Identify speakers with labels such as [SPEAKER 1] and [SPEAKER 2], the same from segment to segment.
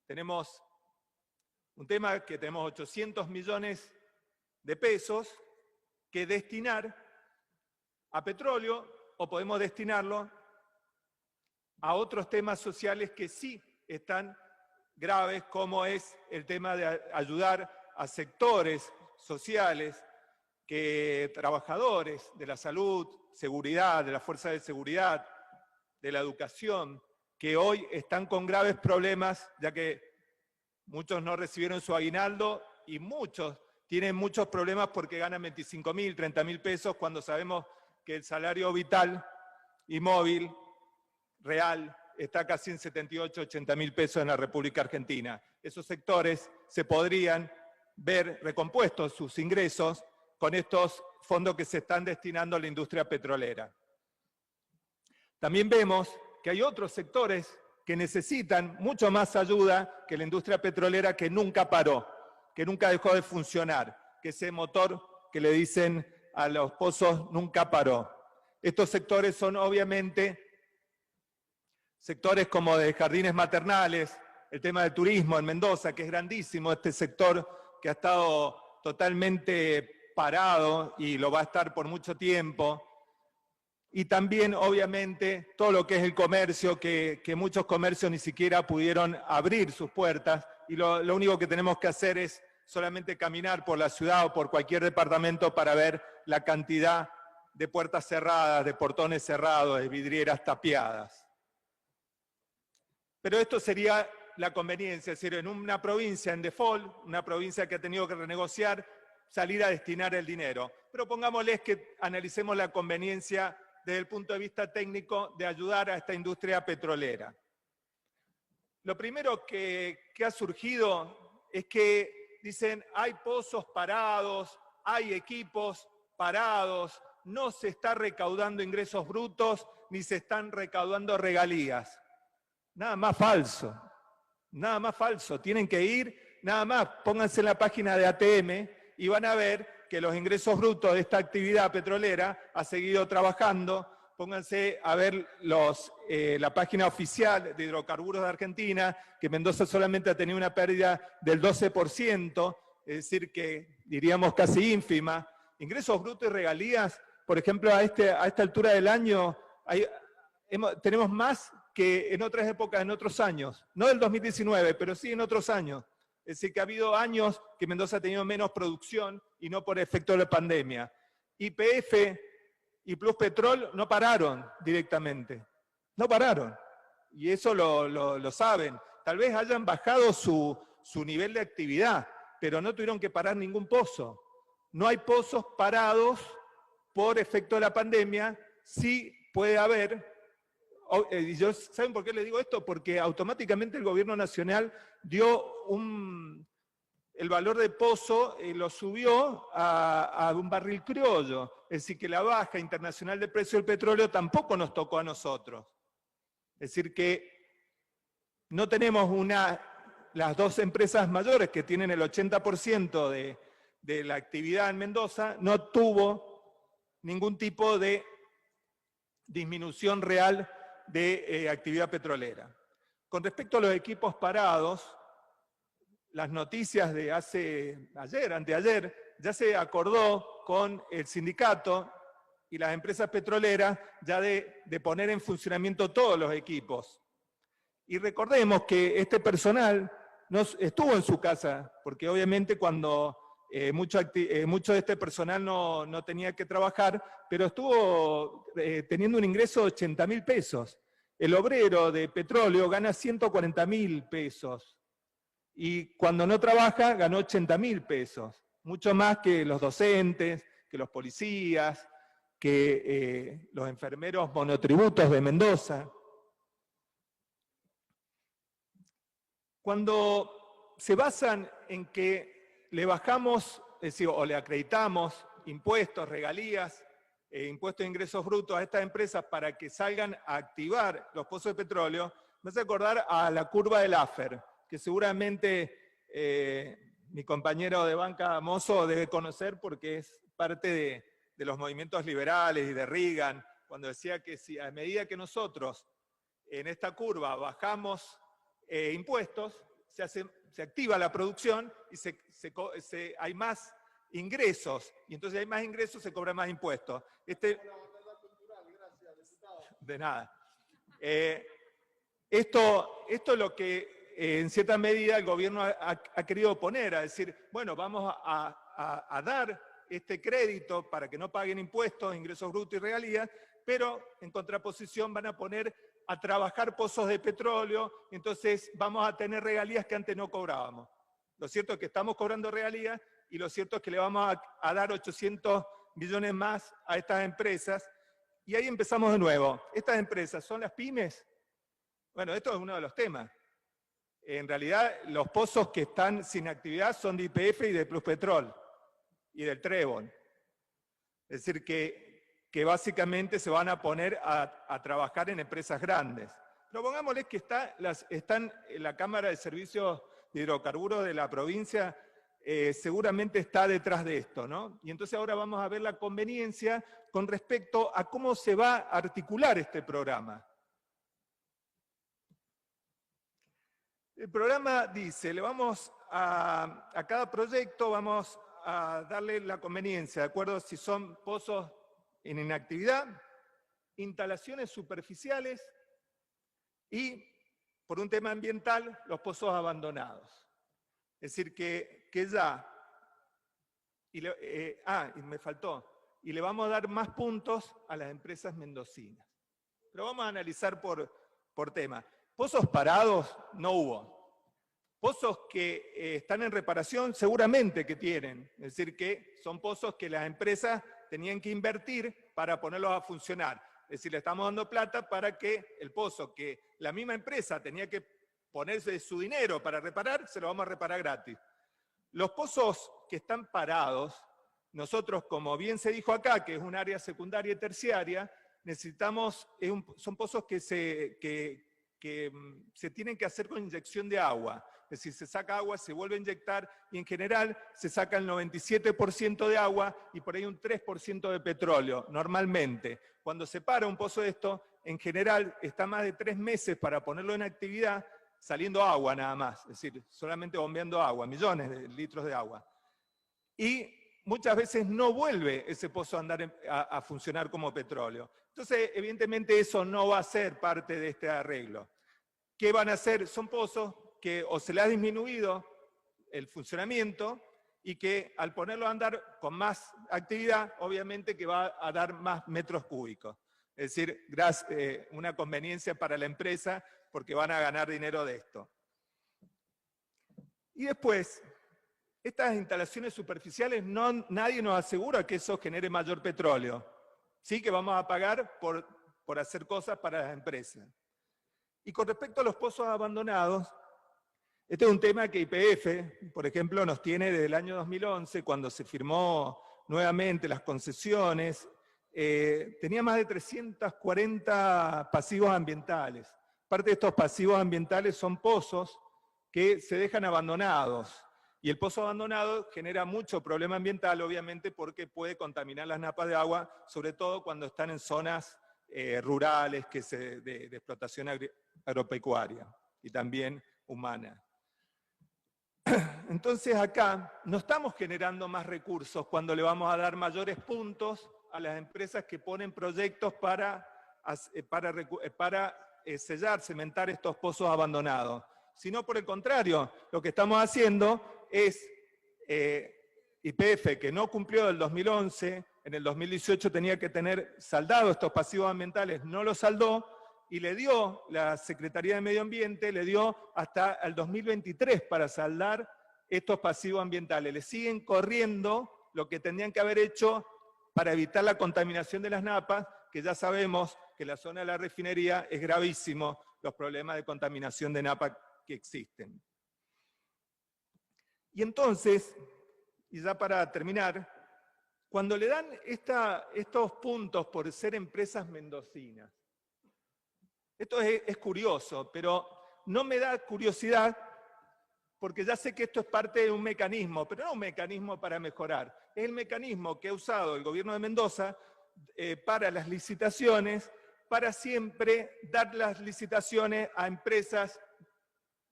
[SPEAKER 1] tenemos un tema que tenemos 800 millones de pesos que destinar a petróleo, o podemos destinarlo a otros temas sociales que sí están graves, como es el tema de ayudar a sectores sociales, trabajadores de la salud, seguridad, de la fuerza de seguridad, de la educación, que hoy están con graves problemas, ya que muchos no recibieron su aguinaldo y muchos tienen muchos problemas porque ganan 25.000, 30.000 pesos, cuando sabemos que el salario vital y móvil real está casi en 78, 80.000 pesos en la República Argentina. Esos sectores se podrían ver recompuestos sus ingresos con estos fondos que se están destinando a la industria petrolera. También vemos que hay otros sectores que necesitan mucho más ayuda que la industria petrolera, que nunca paró, que nunca dejó de funcionar, que ese motor que le dicen a los pozos nunca paró. Estos sectores son obviamente sectores como de jardines maternales, el tema del turismo en Mendoza, que es grandísimo, este sector que ha estado totalmente parado y lo va a estar por mucho tiempo. Y también, obviamente, todo lo que es el comercio, que muchos comercios ni siquiera pudieron abrir sus puertas, y lo único que tenemos que hacer es solamente caminar por la ciudad o por cualquier departamento para ver la cantidad de puertas cerradas, de portones cerrados, de vidrieras tapiadas. Pero esto sería la conveniencia, es decir, en una provincia en default, una provincia que ha tenido que renegociar, salir a destinar el dinero. Pero pongámosles que analicemos la conveniencia desde el punto de vista técnico de ayudar a esta industria petrolera. Lo primero que ha surgido es que dicen, hay pozos parados, hay equipos parados, no se está recaudando ingresos brutos, ni se están recaudando regalías. Nada más falso, nada más falso. Tienen que ir, nada más, pónganse en la página de ATM y van a ver que los ingresos brutos de esta actividad petrolera ha seguido trabajando. Pónganse a ver la página oficial de Hidrocarburos de Argentina, que Mendoza solamente ha tenido una pérdida del 12%, es decir, que diríamos casi ínfima. Ingresos brutos y regalías, por ejemplo, a esta altura del año, tenemos más que en otras épocas, en otros años. No del 2019, pero sí en otros años. Es decir, que ha habido años que Mendoza ha tenido menos producción y no por efecto de la pandemia. YPF y Pluspetrol no pararon directamente. No pararon. Y eso lo saben. Tal vez hayan bajado su nivel de actividad, pero no tuvieron que parar ningún pozo. No hay pozos parados por efecto de la pandemia. Sí puede haber. ¿Saben por qué les digo esto? Porque automáticamente el gobierno nacional dio el valor de pozo, lo subió a un barril criollo. Es decir, que la baja internacional del precio del petróleo tampoco nos tocó a nosotros. Es decir, que no tenemos las dos empresas mayores que tienen el 80% de la actividad en Mendoza, no tuvo ningún tipo de disminución real de actividad petrolera. Con respecto a los equipos parados, las noticias de anteayer, ya se acordó con el sindicato y las empresas petroleras ya de poner en funcionamiento todos los equipos. Y recordemos que este personal no estuvo en su casa, porque obviamente cuando mucho de este personal no tenía que trabajar, pero estuvo teniendo un ingreso de 80.000 pesos. El obrero de petróleo gana 140.000 pesos. Y cuando no trabaja, ganó 80.000 pesos. Mucho más que los docentes, que los policías, que los enfermeros monotributos de Mendoza. Cuando se basan en que le bajamos, es decir, o le acreditamos impuestos, regalías, impuestos de ingresos brutos a estas empresas para que salgan a activar los pozos de petróleo, me hace acordar a la curva del Laffer, que seguramente mi compañero de banca Mozo debe conocer porque es parte de los movimientos liberales y de Reagan, cuando decía que si a medida que nosotros en esta curva bajamos impuestos, se activa la producción y hay más ingresos, y entonces hay más ingresos, se cobran más impuestos. De nada. Esto es lo que en cierta medida el gobierno ha querido poner, a decir, bueno, vamos a dar este crédito para que no paguen impuestos, ingresos brutos y regalías, pero en contraposición van a poner a trabajar pozos de petróleo, entonces vamos a tener regalías que antes no cobrábamos. Lo cierto es que estamos cobrando regalías y lo cierto es que le vamos a dar 800 millones más a estas empresas. Y ahí empezamos de nuevo. ¿Estas empresas son las pymes? Bueno, esto es uno de los temas. En realidad, los pozos que están sin actividad son de YPF y de Pluspetrol y del Trébol. Es decir, que básicamente se van a poner a trabajar en empresas grandes. Pero pongámosles que están en la Cámara de Servicios de Hidrocarburos de la provincia, seguramente está detrás de esto, ¿no? Y entonces ahora vamos a ver la conveniencia con respecto a cómo se va a articular este programa. El programa dice, le vamos a cada proyecto vamos a darle la conveniencia, ¿de acuerdo? Si son pozos en inactividad, instalaciones superficiales y, por un tema ambiental, los pozos abandonados. Es decir, que ya... y me faltó. Y le vamos a dar más puntos a las empresas mendocinas. Pero vamos a analizar por tema. Pozos parados no hubo. Pozos que están en reparación seguramente que tienen. Es decir, que son pozos que las empresas tenían que invertir para ponerlos a funcionar. Es decir, le estamos dando plata para que el pozo que la misma empresa tenía que ponerse su dinero para reparar, se lo vamos a reparar gratis. Los pozos que están parados, nosotros, como bien se dijo acá, que es un área secundaria y terciaria, necesitamos, son pozos que se tienen que hacer con inyección de agua. Es decir, se saca agua, se vuelve a inyectar y en general se saca el 97% de agua y por ahí un 3% de petróleo, normalmente. Cuando se para un pozo de esto, en general está más de 3 meses para ponerlo en actividad, saliendo agua nada más, es decir, solamente bombeando agua, millones de litros de agua. Y muchas veces no vuelve ese pozo a funcionar como petróleo. Entonces, evidentemente eso no va a ser parte de este arreglo. ¿Qué van a hacer? Son pozos que o se le ha disminuido el funcionamiento y que al ponerlo a andar con más actividad, obviamente que va a dar más metros cúbicos. Es decir, una conveniencia para la empresa porque van a ganar dinero de esto. Y después, estas instalaciones superficiales, nadie nos asegura que eso genere mayor petróleo. Sí que vamos a pagar por hacer cosas para las empresas. Y con respecto a los pozos abandonados, este es un tema que YPF, por ejemplo, nos tiene desde el año 2011, cuando se firmó nuevamente las concesiones, tenía más de 340 pasivos ambientales. Parte de estos pasivos ambientales son pozos que se dejan abandonados. Y el pozo abandonado genera mucho problema ambiental, obviamente, porque puede contaminar las napas de agua, sobre todo cuando están en zonas rurales de explotación agropecuaria y también humana. Entonces acá no estamos generando más recursos cuando le vamos a dar mayores puntos a las empresas que ponen proyectos para sellar, cementar estos pozos abandonados. Sino por el contrario, lo que estamos haciendo es YPF, que no cumplió del 2011, en el 2018 tenía que tener saldado estos pasivos ambientales, no los saldó, y le dio, la Secretaría de Medio Ambiente, le dio hasta el 2023 para saldar estos pasivos ambientales. Le siguen corriendo lo que tendrían que haber hecho para evitar la contaminación de las napas, que ya sabemos que en la zona de la refinería es gravísimo los problemas de contaminación de napa que existen. Y entonces, y ya para terminar, cuando le dan estos puntos por ser empresas mendocinas, esto es curioso, pero no me da curiosidad porque ya sé que esto es parte de un mecanismo, pero no un mecanismo para mejorar. Es el mecanismo que ha usado el gobierno de Mendoza para las licitaciones, para siempre dar las licitaciones a empresas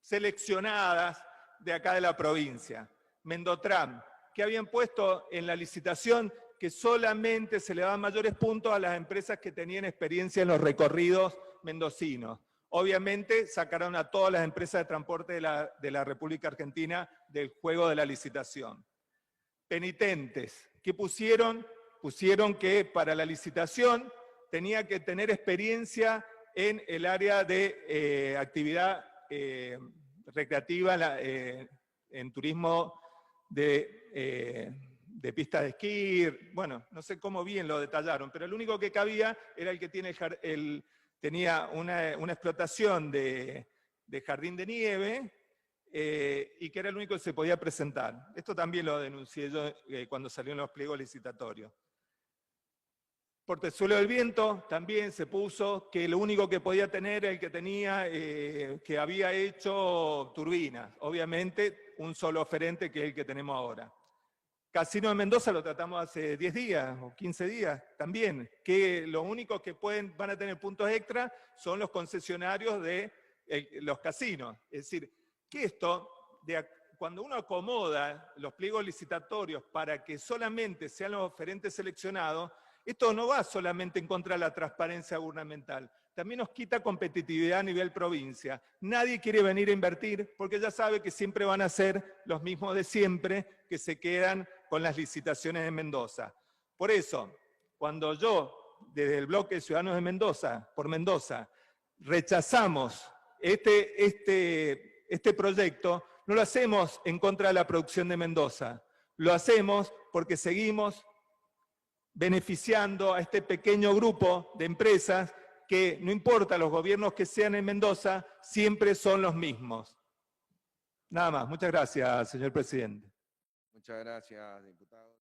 [SPEAKER 1] seleccionadas de acá de la provincia. Mendotram, que habían puesto en la licitación que solamente se le daban mayores puntos a las empresas que tenían experiencia en los recorridos mendocinos. Obviamente sacaron a todas las empresas de transporte de la República Argentina del juego de la licitación. Penitentes, ¿qué pusieron? Pusieron que para la licitación tenía que tener experiencia en el área de actividad recreativa, en turismo de pistas de esquí. Bueno, no sé cómo bien lo detallaron, pero el único que cabía era el que tenía una explotación de jardín de nieve, y que era el único que se podía presentar. Esto también lo denuncié yo cuando salieron los pliegos licitatorios. Portezuelo del Viento también se puso que lo único que podía tener era el que tenía, que había hecho turbinas. Obviamente un solo oferente que es el que tenemos ahora. Casino de Mendoza lo tratamos hace 10 días o 15 días también, que lo único que van a tener puntos extra son los concesionarios de los casinos. Es decir, que esto, cuando uno acomoda los pliegos licitatorios para que solamente sean los oferentes seleccionados, esto no va solamente en contra de la transparencia gubernamental, también nos quita competitividad a nivel provincia. Nadie quiere venir a invertir porque ya sabe que siempre van a ser los mismos de siempre que se quedan con las licitaciones de Mendoza. Por eso, cuando yo, desde el bloque de Ciudadanos de Mendoza, por Mendoza, rechazamos este proyecto, no lo hacemos en contra de la producción de Mendoza, lo hacemos porque seguimos beneficiando a este pequeño grupo de empresas que, no importa los gobiernos que sean en Mendoza, siempre son los mismos. Nada más. Muchas gracias, señor presidente.
[SPEAKER 2] Muchas gracias, diputado.